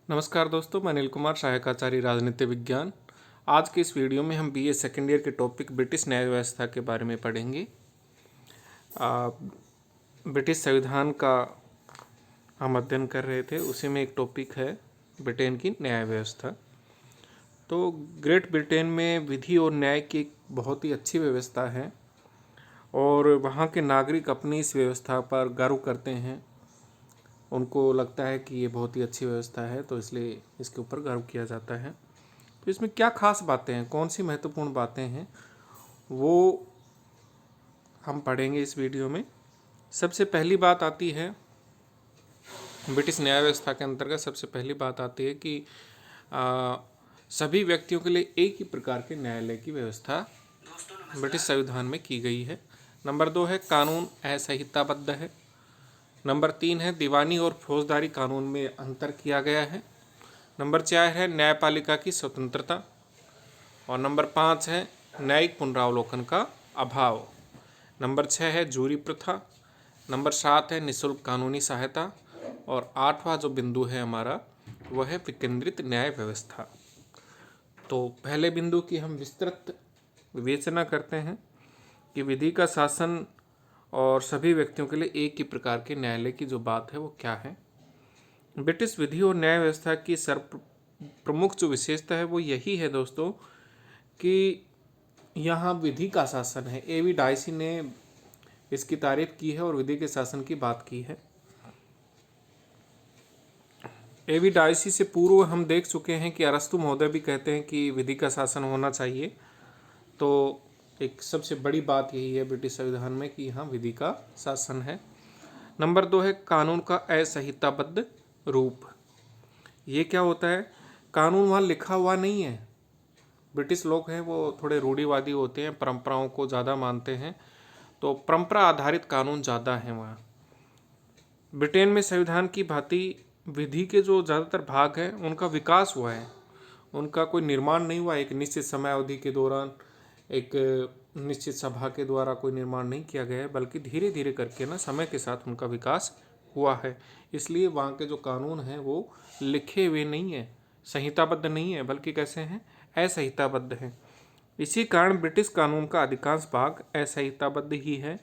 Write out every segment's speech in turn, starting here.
नमस्कार दोस्तों, मैं अनिल कुमार, सहायक आचार्य राजनीति विज्ञान। आज के इस वीडियो में हम बीए सेकेंड ईयर के टॉपिक ब्रिटिश न्याय व्यवस्था के बारे में पढ़ेंगे। ब्रिटिश संविधान का हम अध्ययन कर रहे थे, उसी में एक टॉपिक है ब्रिटेन की न्याय व्यवस्था। तो ग्रेट ब्रिटेन में विधि और न्याय की एक बहुत ही अच्छी व्यवस्था है और वहाँ के नागरिक अपनी इस व्यवस्था पर गर्व करते हैं। उनको लगता है कि ये बहुत ही अच्छी व्यवस्था है, तो इसलिए इसके ऊपर गर्व किया जाता है। तो इसमें क्या खास बातें हैं, कौन सी महत्वपूर्ण बातें हैं, वो हम पढ़ेंगे इस वीडियो में। सबसे पहली बात आती है ब्रिटिश न्याय व्यवस्था के अंतर्गत, सबसे पहली बात आती है कि सभी व्यक्तियों के लिए एक ही प्रकार के न्यायालय की व्यवस्था ब्रिटिश संविधान में की गई है। नंबर 2 है कानून असंहिताबद्ध है। नंबर 3 है दीवानी और फौजदारी कानून में अंतर किया गया है। नंबर 4 है न्यायपालिका की स्वतंत्रता और नंबर 5 है न्यायिक पुनरावलोकन का अभाव। नंबर 6 है जूरी प्रथा। नंबर 7 है निःशुल्क कानूनी सहायता और 8वां जो बिंदु है हमारा, वह है विकेंद्रित न्याय व्यवस्था। तो पहले बिंदु की हम विस्तृत विवेचना करते हैं कि विधि का शासन और सभी व्यक्तियों के लिए एक ही प्रकार के न्यायालय की जो बात है वो क्या है। ब्रिटिश विधि और न्याय व्यवस्था की प्रमुख जो विशेषता है वो यही है दोस्तों कि यहाँ विधि का शासन है। एवी डाइसी ने इसकी तारीफ की है और विधि के शासन की बात की है। एवी डाइसी से पूर्व हम देख चुके हैं कि अरस्तु महोदय भी कहते हैं कि विधि का शासन होना चाहिए। तो एक सबसे बड़ी बात यही है ब्रिटिश संविधान में कि यहाँ विधि का शासन है। नंबर 2 है कानून का असंहिताबद्ध रूप। ये क्या होता है, कानून वहाँ लिखा हुआ नहीं है। ब्रिटिश लोग हैं वो थोड़े रूढ़िवादी होते हैं, परंपराओं को ज़्यादा मानते हैं, तो परंपरा आधारित कानून ज़्यादा हैं वहाँ। ब्रिटेन में संविधान की भांति विधि के जो ज़्यादातर भाग हैं उनका विकास हुआ है, उनका कोई निर्माण नहीं हुआ। एक निश्चित समय अवधि के दौरान एक निश्चित सभा के द्वारा कोई निर्माण नहीं किया गया है, बल्कि धीरे धीरे करके ना समय के साथ उनका विकास हुआ है। इसलिए वहाँ के जो कानून हैं वो लिखे हुए नहीं है, संहिताबद्ध नहीं है, बल्कि कैसे हैं, असंहिताबद्ध हैं। इसी कारण ब्रिटिश कानून का अधिकांश भाग असंहिताबद्ध ही है।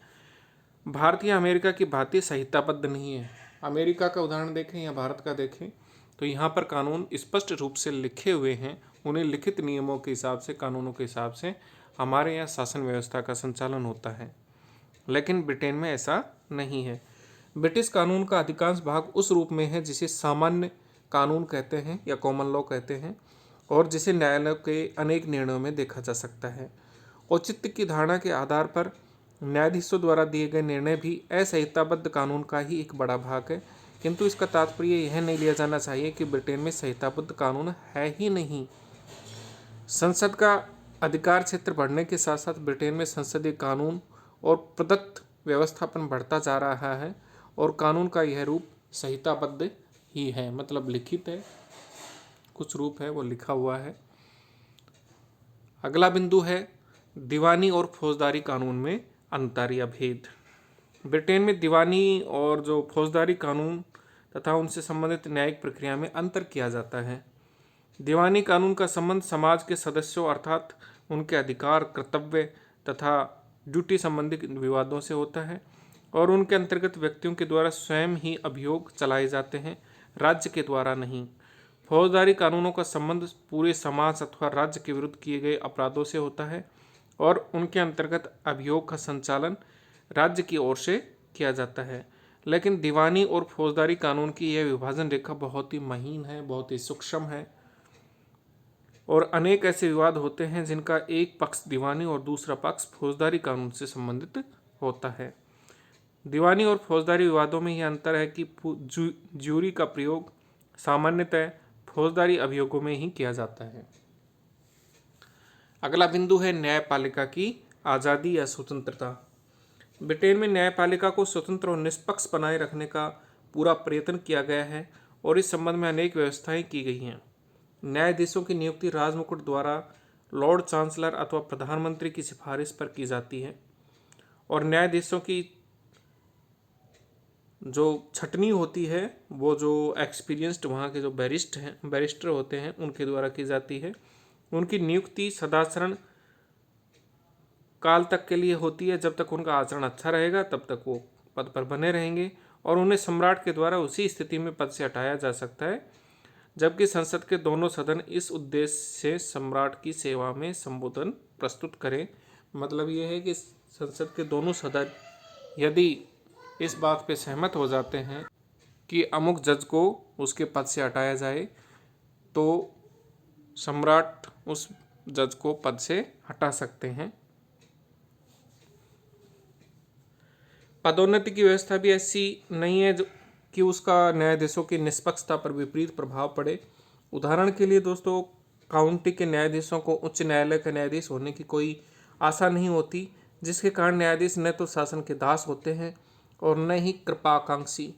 भारतीय अमेरिका की भांति संहिताबद्ध नहीं है। अमेरिका का उदाहरण देखें या भारत का देखें तो यहाँ पर कानून स्पष्ट रूप से लिखे हुए हैं, उन्हें लिखित नियमों के हिसाब से, कानूनों के हिसाब से हमारे यहाँ शासन व्यवस्था का संचालन होता है। लेकिन ब्रिटेन में ऐसा नहीं है। ब्रिटिश कानून का अधिकांश भाग उस रूप में है जिसे सामान्य कानून कहते हैं या कॉमन लॉ कहते हैं, और जिसे न्यायालय के अनेक निर्णयों में देखा जा सकता है। औचित्य की धारणा के आधार पर न्यायाधीशों द्वारा दिए गए निर्णय भी असंहिताबद्ध कानून का ही एक बड़ा भाग है। किंतु इसका तात्पर्य यह नहीं लिया जाना चाहिए कि ब्रिटेन में संहिताबद्ध कानून है ही नहीं। संसद का अधिकार क्षेत्र बढ़ने के साथ साथ ब्रिटेन में संसदीय कानून और प्रदत्त व्यवस्थापन बढ़ता जा रहा है और कानून का यह रूप संहिताबद्ध ही है, मतलब लिखित है, कुछ रूप है वो लिखा हुआ है। अगला बिंदु है दीवानी और फौजदारी कानून में अंतर या भेद। ब्रिटेन में दीवानी और जो फौजदारी कानून तथा उनसे संबंधित न्यायिक प्रक्रिया में अंतर किया जाता है। दीवानी कानून का संबंध समाज के सदस्यों अर्थात उनके अधिकार, कर्तव्य तथा ड्यूटी संबंधित विवादों से होता है और उनके अंतर्गत व्यक्तियों के द्वारा स्वयं ही अभियोग चलाए जाते हैं, राज्य के द्वारा नहीं। फौजदारी कानूनों का संबंध पूरे समाज अथवा राज्य के विरुद्ध किए गए अपराधों से होता है और उनके अंतर्गत अभियोग का संचालन राज्य की ओर से किया जाता है। लेकिन दीवानी और फौजदारी कानून की यह विभाजन रेखा बहुत ही महीन है, बहुत ही सूक्ष्म है और अनेक ऐसे विवाद होते हैं जिनका एक पक्ष दीवानी और दूसरा पक्ष फौजदारी कानून से संबंधित होता है। दीवानी और फौजदारी विवादों में यह अंतर है कि ज्यूरी का प्रयोग सामान्यतः फौजदारी अभियोगों में ही किया जाता है। अगला बिंदु है न्यायपालिका की आज़ादी या स्वतंत्रता। ब्रिटेन में न्यायपालिका को स्वतंत्र और निष्पक्ष बनाए रखने का पूरा प्रयत्न किया गया है और इस संबंध में अनेक व्यवस्थाएं की गई हैं। न्यायाधीशों की नियुक्ति राजमुकुट द्वारा लॉर्ड चांसलर अथवा प्रधानमंत्री की सिफारिश पर की जाती है और न्यायाधीशों की जो छटनी होती है वो जो एक्सपीरियंस्ड वहाँ के जो बैरिस्टर होते हैं उनके द्वारा की जाती है। उनकी नियुक्ति सदाचरण काल तक के लिए होती है, जब तक उनका आचरण अच्छा रहेगा तब तक वो पद पर बने रहेंगे और उन्हें सम्राट के द्वारा उसी स्थिति में पद से हटाया जा सकता है, जबकि संसद के दोनों सदन इस उद्देश्य से सम्राट की सेवा में संबोधन प्रस्तुत करें। मतलब ये है कि संसद के दोनों सदन यदि इस बात पे सहमत हो जाते हैं कि अमुक जज को उसके पद से हटाया जाए तो सम्राट उस जज को पद से हटा सकते हैं। पदोन्नति की व्यवस्था भी ऐसी नहीं है कि उसका न्यायाधीशों की निष्पक्षता पर विपरीत प्रभाव पड़े। उदाहरण के लिए दोस्तों, काउंटी के न्यायाधीशों को उच्च न्यायालय का न्यायाधीश होने की कोई आशा नहीं होती, जिसके कारण न्यायाधीश न तो शासन के दास होते हैं और न ही कृपाकांक्षी।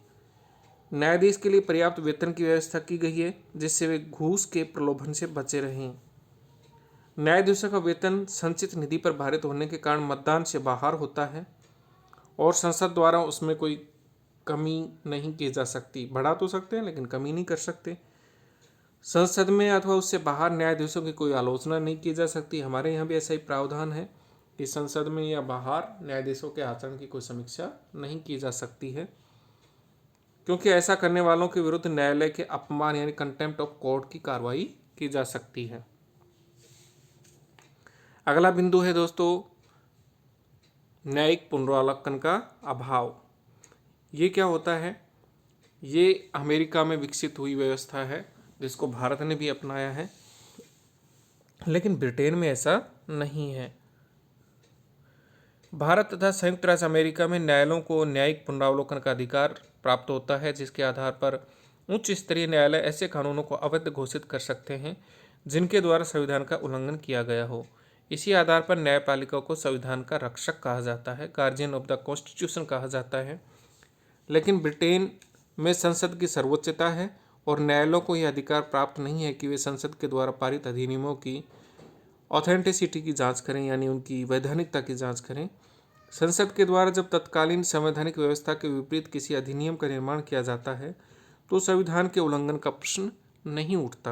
न्यायाधीश के लिए पर्याप्त वेतन की व्यवस्था की गई है, जिससे वे घूस के प्रलोभन से बचे रहें। न्यायाधीशों का वेतन संचित निधि पर भारित होने के कारण मतदान से बाहर होता है और संसद द्वारा उसमें कोई कमी नहीं की जा सकती। बढ़ा तो सकते हैं लेकिन कमी नहीं कर सकते। संसद में अथवा उससे बाहर न्यायाधीशों की कोई आलोचना नहीं की जा सकती। हमारे यहाँ भी ऐसा ही प्रावधान है कि संसद में या बाहर न्यायाधीशों के आचरण की कोई समीक्षा नहीं की जा सकती है, क्योंकि ऐसा करने वालों के विरुद्ध न्यायालय के अपमान यानी कंटेम्प्ट ऑफ कोर्ट की कार्रवाई की जा सकती है। अगला बिंदु है दोस्तों न्यायिक पुनरावलोकन का अभाव। ये क्या होता है? ये अमेरिका में विकसित हुई व्यवस्था है जिसको भारत ने भी अपनाया है, लेकिन ब्रिटेन में ऐसा नहीं है। भारत तथा संयुक्त राज्य अमेरिका में न्यायालयों को न्यायिक पुनरावलोकन का अधिकार प्राप्त होता है, जिसके आधार पर उच्च स्तरीय न्यायालय ऐसे कानूनों को अवैध घोषित कर सकते हैं जिनके द्वारा संविधान का उल्लंघन किया गया हो। इसी आधार पर न्यायपालिका को संविधान का रक्षक कहा जाता है, गार्जियन ऑफ द कॉन्स्टिट्यूशन कहा जाता है। लेकिन ब्रिटेन में संसद की सर्वोच्चता है और न्यायालयों को यह अधिकार प्राप्त नहीं है कि वे संसद के द्वारा पारित अधिनियमों की ऑथेंटिसिटी की जांच करें, यानी उनकी वैधानिकता की जांच करें। संसद के द्वारा जब तत्कालीन संवैधानिक व्यवस्था के विपरीत किसी अधिनियम का निर्माण किया जाता है तो संविधान के उल्लंघन का प्रश्न नहीं उठता,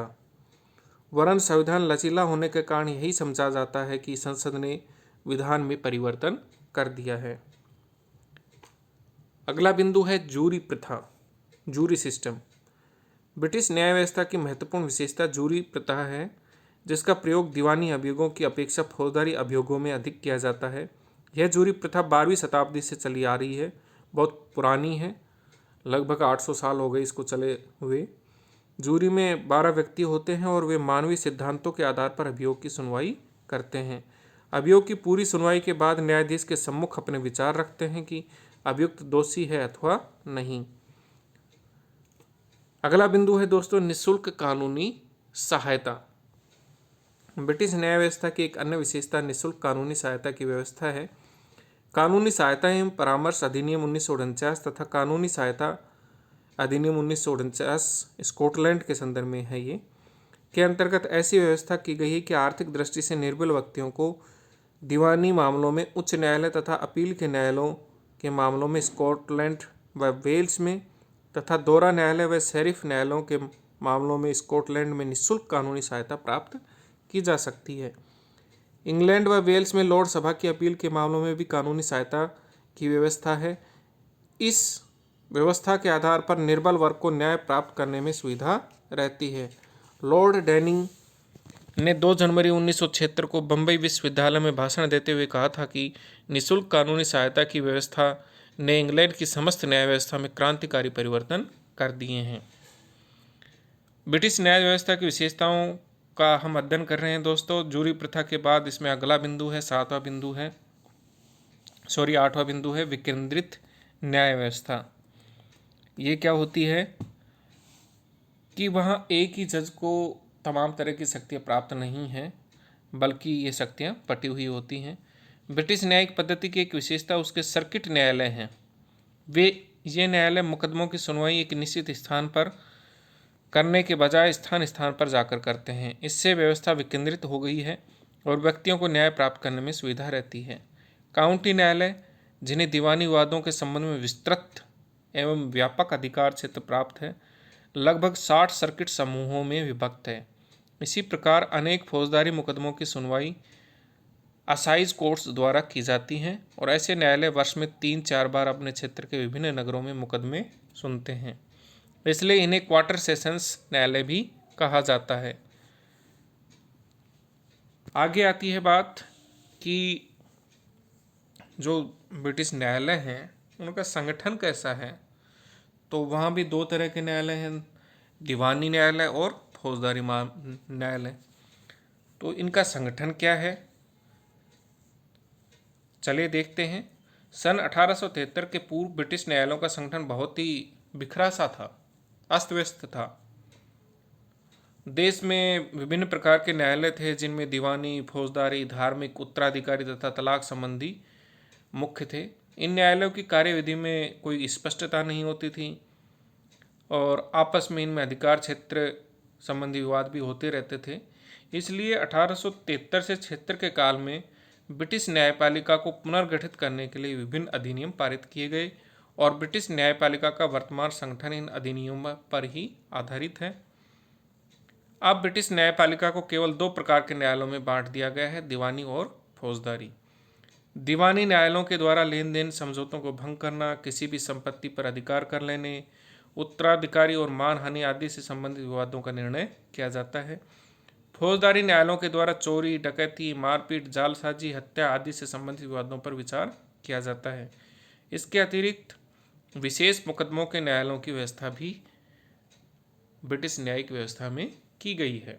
वरन संविधान लचीला होने के कारण यही समझा जाता है कि संसद ने विधान में परिवर्तन कर दिया है। अगला बिंदु है जूरी प्रथा, जूरी सिस्टम। ब्रिटिश न्याय व्यवस्था की महत्वपूर्ण विशेषता जूरी प्रथा है, जिसका प्रयोग दीवानी अभियोगों की अपेक्षा फौजदारी अभियोगों में अधिक किया जाता है। यह जूरी प्रथा 12वीं शताब्दी से चली आ रही है, बहुत पुरानी है, लगभग 800 साल हो गए इसको चले हुए। जूरी में 12 व्यक्ति होते हैं और वे मानवीय सिद्धांतों के आधार पर अभियोग की सुनवाई करते हैं। अभियोग की पूरी सुनवाई के बाद न्यायाधीश के सम्मुख अपने विचार रखते हैं कि अभियुक्त दोषी है अथवा नहीं। अगला बिंदु है दोस्तों निःशुल्क कानूनी सहायता। ब्रिटिश न्याय व्यवस्था की एक अन्य विशेषता निःशुल्क कानूनी सहायता की व्यवस्था है। कानूनी सहायता एवं परामर्श अधिनियम 1949 तथा कानूनी सहायता अधिनियम 1949 स्कॉटलैंड के संदर्भ में है। ये के अंतर्गत ऐसी व्यवस्था की गई है कि आर्थिक दृष्टि से निर्बल व्यक्तियों को दीवानी मामलों में उच्च न्यायालय तथा अपील के न्यायालयों के मामलों में स्कॉटलैंड व वेल्स में तथा दोहरा न्यायालय व शरीफ न्यायालयों के मामलों में स्कॉटलैंड में निःशुल्क कानूनी सहायता प्राप्त की जा सकती है। इंग्लैंड व वेल्स में लॉर्ड सभा की अपील के मामलों में भी कानूनी सहायता की व्यवस्था है। इस व्यवस्था के आधार पर निर्बल वर्ग को न्याय प्राप्त करने में सुविधा रहती है। लॉर्ड डैनिंग ने 2 जनवरी 1976 को बम्बई विश्वविद्यालय में भाषण देते हुए कहा था कि निःशुल्क कानूनी सहायता की व्यवस्था ने इंग्लैंड की समस्त न्याय व्यवस्था में क्रांतिकारी परिवर्तन कर दिए हैं। ब्रिटिश न्याय व्यवस्था की विशेषताओं का हम अध्ययन कर रहे हैं दोस्तों। जूरी प्रथा के बाद इसमें अगला बिंदु है 8वां बिंदु है विकेंद्रित न्याय व्यवस्था। ये क्या होती है कि वहाँ एक ही जज को तमाम तरह की शक्तियाँ प्राप्त नहीं हैं, बल्कि ये शक्तियाँ बटी हुई होती हैं। ब्रिटिश न्यायिक पद्धति की एक विशेषता उसके सर्किट न्यायालय हैं। ये न्यायालय मुकदमों की सुनवाई एक निश्चित स्थान पर करने के बजाय स्थान स्थान पर जाकर करते हैं। इससे व्यवस्था विकेंद्रित हो गई है और व्यक्तियों को न्याय प्राप्त करने में सुविधा रहती है। काउंटी न्यायालय, जिन्हें दीवानी विवादों के संबंध में विस्तृत एवं व्यापक अधिकार क्षेत्र प्राप्त है, लगभग 60 सर्किट समूहों में विभक्त है। इसी प्रकार अनेक फौजदारी मुकदमों की सुनवाई असाइज कोर्ट्स द्वारा की जाती हैं और ऐसे न्यायालय वर्ष में 3-4 बार अपने क्षेत्र के विभिन्न नगरों में मुकदमे सुनते हैं, इसलिए इन्हें क्वार्टर सेशंस न्यायालय भी कहा जाता है। आगे आती है बात कि जो ब्रिटिश न्यायालय हैं उनका संगठन कैसा है। तो वहाँ भी दो तरह के न्यायालय हैं, दीवानी न्यायालय और फौजदारी न्यायालय। तो इनका संगठन क्या है, चलिए देखते हैं। सन 1873 के पूर्व ब्रिटिश न्यायालयों का संगठन बहुत ही बिखरा सा था, अस्त व्यस्त था। देश में विभिन्न प्रकार के न्यायालय थे, जिनमें दीवानी, फौजदारी, धार्मिक, उत्तराधिकारी तथा तलाक संबंधी मुख्य थे। इन न्यायालयों की कार्यविधि में कोई स्पष्टता नहीं होती थी और आपस में इनमें अधिकार क्षेत्र संबंधी विवाद भी होते रहते थे। इसलिए 1873 से 76 के काल में ब्रिटिश न्यायपालिका को पुनर्गठित करने के लिए विभिन्न अधिनियम पारित किए गए और ब्रिटिश न्यायपालिका का वर्तमान संगठन इन अधिनियमों पर ही आधारित है। अब ब्रिटिश न्यायपालिका को केवल दो प्रकार के न्यायालयों में बांट दिया गया है, दीवानी और फौजदारी। दीवानी न्यायालयों के द्वारा लेन देन समझौतों को भंग करना, किसी भी संपत्ति पर अधिकार कर लेने, उत्तराधिकारी और मानहानि आदि से संबंधित विवादों का निर्णय किया जाता है। फौजदारी न्यायालयों के द्वारा चोरी, डकैती, मारपीट, जालसाजी, हत्या आदि से संबंधित विवादों पर विचार किया जाता है। इसके अतिरिक्त विशेष मुकदमों के न्यायालयों की व्यवस्था भी ब्रिटिश न्यायिक व्यवस्था में की गई है।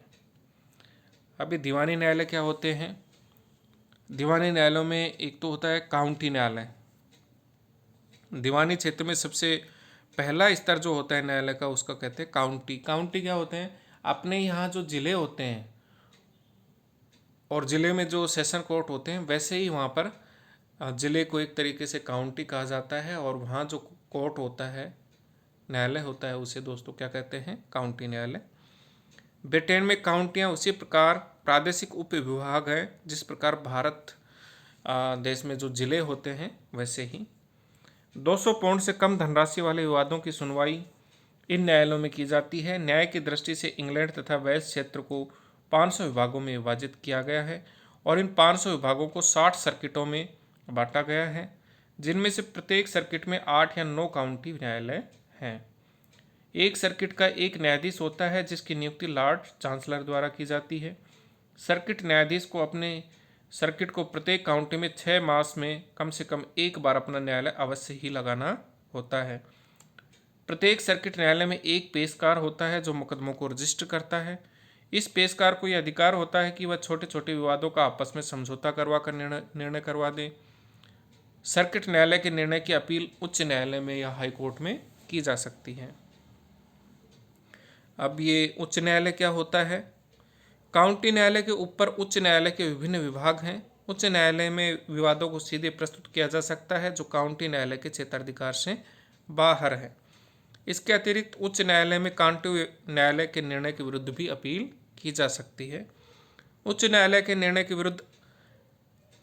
अभी दीवानी न्यायालय क्या होते हैं। दीवानी न्यायालयों में एक तो होता है काउंटी न्यायालय। दीवानी क्षेत्र में सबसे पहला स्तर जो होता है न्यायालय का, उसका कहते हैं काउंटी। काउंटी क्या होते हैं, अपने यहाँ जो ज़िले होते हैं और ज़िले में जो सेशन कोर्ट होते हैं, वैसे ही वहाँ पर ज़िले को एक तरीके से काउंटी कहा जाता है और वहाँ जो कोर्ट होता है, न्यायालय होता है, उसे दोस्तों क्या कहते हैं, काउंटी न्यायालय। ब्रिटेन में काउंटियाँ उसी प्रकार प्रादेशिक उप विभाग है जिस प्रकार भारत देश में जो ज़िले होते हैं वैसे ही। 200 पाउंड से कम धनराशि वाले विवादों की सुनवाई इन न्यायालयों में की जाती है। न्याय की दृष्टि से इंग्लैंड तथा वेल्स क्षेत्र को 500 विभागों में विभाजित किया गया है और इन 500 विभागों को 60 सर्किटों में बांटा गया है, जिनमें से प्रत्येक सर्किट में 8 या 9 काउंटी न्यायालय हैं। एक सर्किट का एक न्यायाधीश होता है जिसकी नियुक्ति लॉर्ड चांसलर द्वारा की जाती है। सर्किट न्यायाधीश को अपने सर्किट को प्रत्येक काउंटी में 6 मास में कम से कम एक बार अपना न्यायालय अवश्य ही लगाना होता है। प्रत्येक सर्किट न्यायालय में एक पेशकार होता है जो मुकदमों को रजिस्टर करता है। इस पेशकार को यह अधिकार होता है कि वह छोटे छोटे विवादों का आपस में समझौता करवा कर निर्णय करवा दे। सर्किट न्यायालय के निर्णय की अपील उच्च न्यायालय में या हाई कोर्ट में की जा सकती है। अब ये उच्च न्यायालय क्या होता है। काउंटी न्यायालय के ऊपर उच्च न्यायालय के विभिन्न विभाग हैं। उच्च न्यायालय में विवादों को सीधे प्रस्तुत किया जा सकता है जो काउंटी न्यायालय के क्षेत्राधिकार से बाहर है। इसके अतिरिक्त उच्च न्यायालय में काउंटी न्यायालय के निर्णय के विरुद्ध भी अपील की जा सकती है। उच्च न्यायालय के निर्णय के विरुद्ध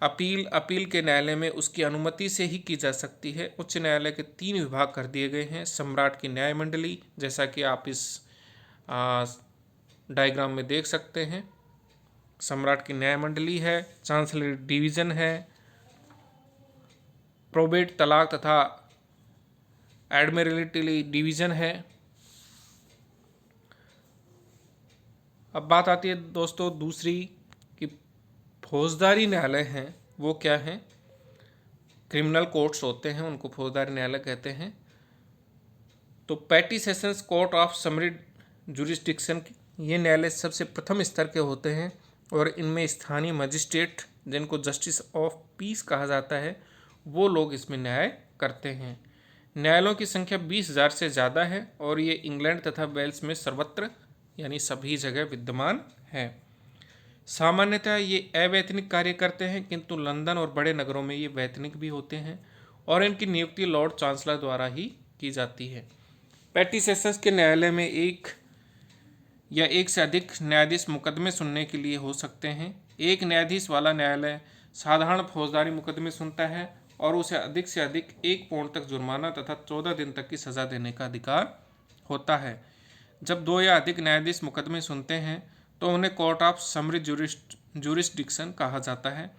अपील के न्यायालय में उसकी अनुमति से ही की जा सकती है। उच्च न्यायालय के 3 विभाग कर दिए गए हैं। सम्राट की न्याय मंडली, जैसा कि आप इस डायग्राम में देख सकते हैं, सम्राट की न्याय मंडली है। चांसलरी डिवीज़न है। प्रोबेट, तलाक तथा एडमिरल्टी डिवीज़न है। अब बात आती है दोस्तों दूसरी कि फौजदारी न्यायालय हैं वो क्या हैं। क्रिमिनल कोर्ट्स होते हैं, उनको फौजदारी न्यायालय कहते हैं। तो पेटी sessions court of summary jurisdiction, ये न्यायालय सबसे प्रथम स्तर के होते हैं और इनमें स्थानीय मजिस्ट्रेट, जिनको जस्टिस ऑफ पीस कहा जाता है, वो लोग इसमें न्याय करते हैं। न्यायालयों की संख्या 20,000 से ज़्यादा है और ये इंग्लैंड तथा वेल्स में सर्वत्र यानी सभी जगह विद्यमान है। सामान्यतः ये अवैतनिक कार्य करते हैं, किंतु लंदन और बड़े नगरों में ये वैतनिक भी होते हैं और इनकी नियुक्ति लॉर्ड चांसलर द्वारा ही की जाती है। पेटी सेशंस के न्यायालय में एक या एक से अधिक न्यायाधीश मुकदमे सुनने के लिए हो सकते हैं। एक न्यायाधीश वाला न्यायालय साधारण फौजदारी मुकदमे सुनता है और उसे अधिक से अधिक 1 पाउंड तक जुर्माना तथा 14 दिन तक की सज़ा देने का अधिकार होता है। जब 2 या अधिक न्यायाधीश मुकदमे सुनते हैं तो उन्हें कोर्ट ऑफ समरी जुरिस्डिक्शन कहा जाता है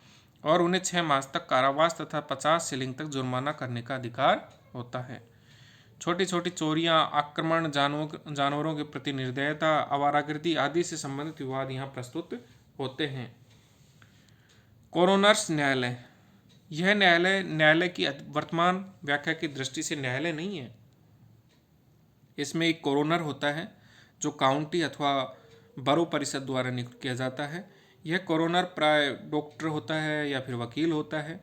और उन्हें 6 मास तक कारावास तथा 50 शिलिंग तक जुर्माना करने का अधिकार होता है। छोटी छोटी चोरियां, आक्रमण, जानवरों के प्रति निर्दयता, आवारागर्दी आदि से संबंधित विवाद यहाँ प्रस्तुत होते हैं। कोरोनर्स न्यायालय। यह न्यायालय की वर्तमान व्याख्या की दृष्टि से न्यायालय नहीं है। इसमें एक कोरोनर होता है जो काउंटी अथवा बरो परिषद द्वारा नियुक्त किया जाता है। यह कोरोनर प्राय डॉक्टर होता है या फिर वकील होता है।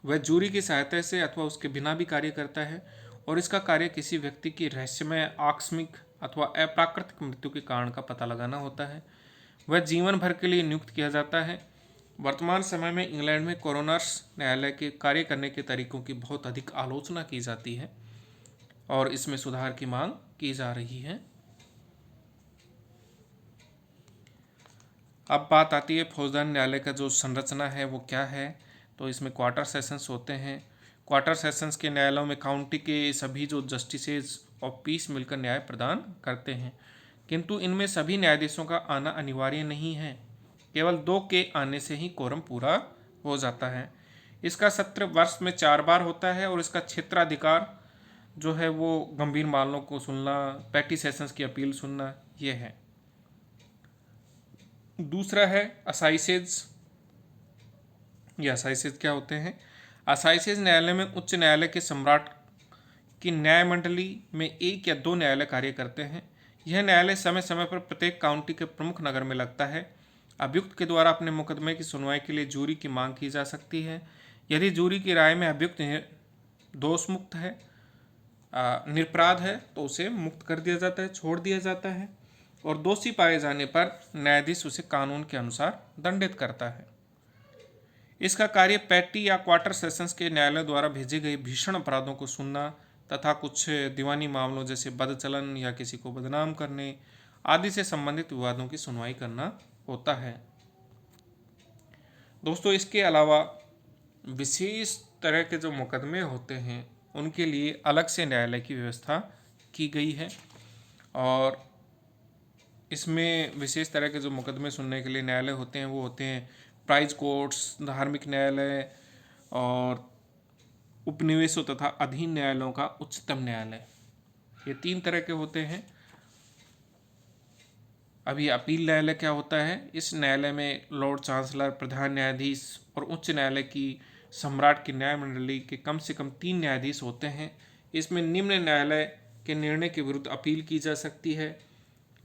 वह जूरी की सहायता से अथवा उसके बिना भी कार्य करता है और इसका कार्य किसी व्यक्ति की रहस्यमय, आकस्मिक अथवा अप्राकृतिक मृत्यु के कारण का पता लगाना होता है। वह जीवन भर के लिए नियुक्त किया जाता है। वर्तमान समय में इंग्लैंड में कोरोनर्स न्यायालय के कार्य करने के तरीकों की बहुत अधिक आलोचना की जाती है और इसमें सुधार की मांग की जा रही है। अब बात आती है फौजदारी न्यायालय का जो संरचना है वो क्या है। तो इसमें क्वार्टर सेशंस होते हैं। क्वार्टर सेशंस के न्यायालयों में काउंटी के सभी जो जस्टिसेज ऑफ पीस मिलकर न्याय प्रदान करते हैं, किंतु इनमें सभी न्यायाधीशों का आना अनिवार्य नहीं है। केवल 2 के आने से ही कोरम पूरा हो जाता है। इसका सत्र वर्ष में 4 बार होता है और इसका क्षेत्राधिकार जो है वो गंभीर मामलों को सुनना, पैटी सेशंस की अपील सुनना, ये है। दूसरा है असाइसेज। ये असाइसेज क्या होते हैं? असाइसेज न्यायालय में उच्च न्यायालय के सम्राट की न्यायमंडली में 1 या 2 न्यायालय कार्य करते हैं। यह न्यायालय समय समय पर प्रत्येक काउंटी के प्रमुख नगर में लगता है। अभियुक्त के द्वारा अपने मुकदमे की सुनवाई के लिए जूरी की मांग की जा सकती है। यदि जूरी की राय में अभियुक्त दोष मुक्त है, निरपराध है, तो उसे मुक्त कर दिया जाता है, छोड़ दिया जाता है और दोषी पाए जाने पर न्यायाधीश उसे कानून के अनुसार दंडित करता है। इसका कार्य पैटी या क्वार्टर सेशंस के न्यायालय द्वारा भेजे गए भीषण अपराधों को सुनना तथा कुछ दीवानी मामलों जैसे बदचलन या किसी को बदनाम करने आदि से संबंधित विवादों की सुनवाई करना होता है। दोस्तों, इसके अलावा विशेष तरह के जो मुकदमे होते हैं उनके लिए अलग से न्यायालय की व्यवस्था की गई है और इसमें विशेष तरह के जो मुकदमे सुनने के लिए न्यायालय होते हैं वो होते हैं प्राइज कोर्ट्स, धार्मिक न्यायालय और उपनिवेशों तथा अधीन न्यायालयों का उच्चतम न्यायालय। ये 3 तरह के होते हैं। अभी अपील न्यायालय क्या होता है? इस न्यायालय में लॉर्ड चांसलर, प्रधान न्यायाधीश और उच्च न्यायालय की सम्राट की न्यायमंडली के कम से कम 3 न्यायाधीश होते हैं। इसमें निम्न न्यायालय के निर्णय के विरुद्ध अपील की जा सकती है।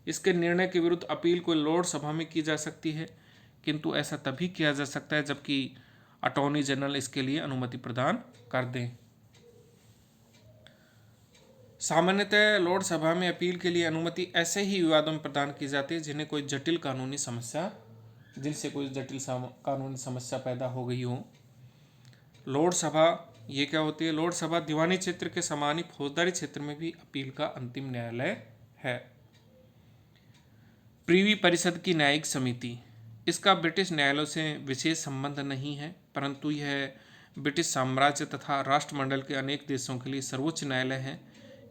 इसके निर्णय के विरुद्ध अपील कोई लॉर्ड सभा में की जा सकती है, किंतु ऐसा तभी किया जा सकता है जबकि अटॉर्नी जनरल इसके लिए अनुमति प्रदान कर दें। सामान्यतः लॉर्ड सभा में अपील के लिए अनुमति ऐसे ही विवादों में प्रदान की जाती है जिनसे कोई जटिल कानूनी समस्या पैदा हो गई हो। लॉर्ड सभा ये क्या होती है? लॉर्ड सभा दीवानी क्षेत्र के समान ही फौजदारी क्षेत्र में भी अपील का अंतिम न्यायालय है। प्रीवी परिषद की न्यायिक समिति। इसका ब्रिटिश न्यायालयों से विशेष संबंध नहीं है, परंतु यह ब्रिटिश साम्राज्य तथा राष्ट्रमंडल के अनेक देशों के लिए सर्वोच्च न्यायालय है।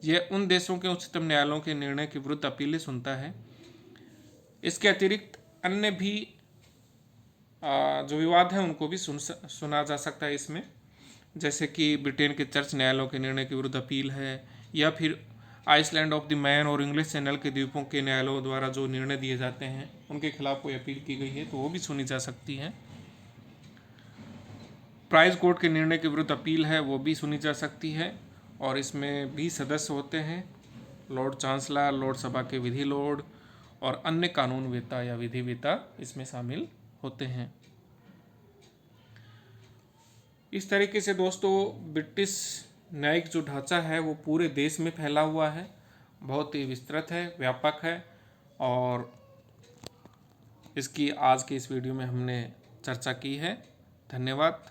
यह उन देशों के उच्चतम न्यायालयों के निर्णय के विरुद्ध अपीलें सुनता है। इसके अतिरिक्त अन्य भी जो विवाद हैं उनको भी सुना जा सकता है इसमें, जैसे कि ब्रिटेन के चर्च न्यायालयों के निर्णय के विरुद्ध अपील है या फिर आइसलैंड ऑफ द मैन और इंग्लिश चैनल के द्वीपों के न्यायालयों द्वारा जो निर्णय दिए जाते हैं उनके खिलाफ कोई अपील की गई है तो वो भी सुनी जा सकती है। प्राइज कोर्ट के निर्णय के विरुद्ध अपील है वो भी सुनी जा सकती है और इसमें भी सदस्य होते हैं लॉर्ड चांसलर, लॉर्ड सभा के विधि लॉर्ड और अन्य कानूनवेत्ता या विधिवेत्ता इसमें शामिल होते हैं। इस तरीके से दोस्तों ब्रिटिश न्यायिक जो ढांचा है वो पूरे देश में फैला हुआ है, बहुत ही विस्तृत है, व्यापक है और इसकी आज के इस वीडियो में हमने चर्चा की है। धन्यवाद।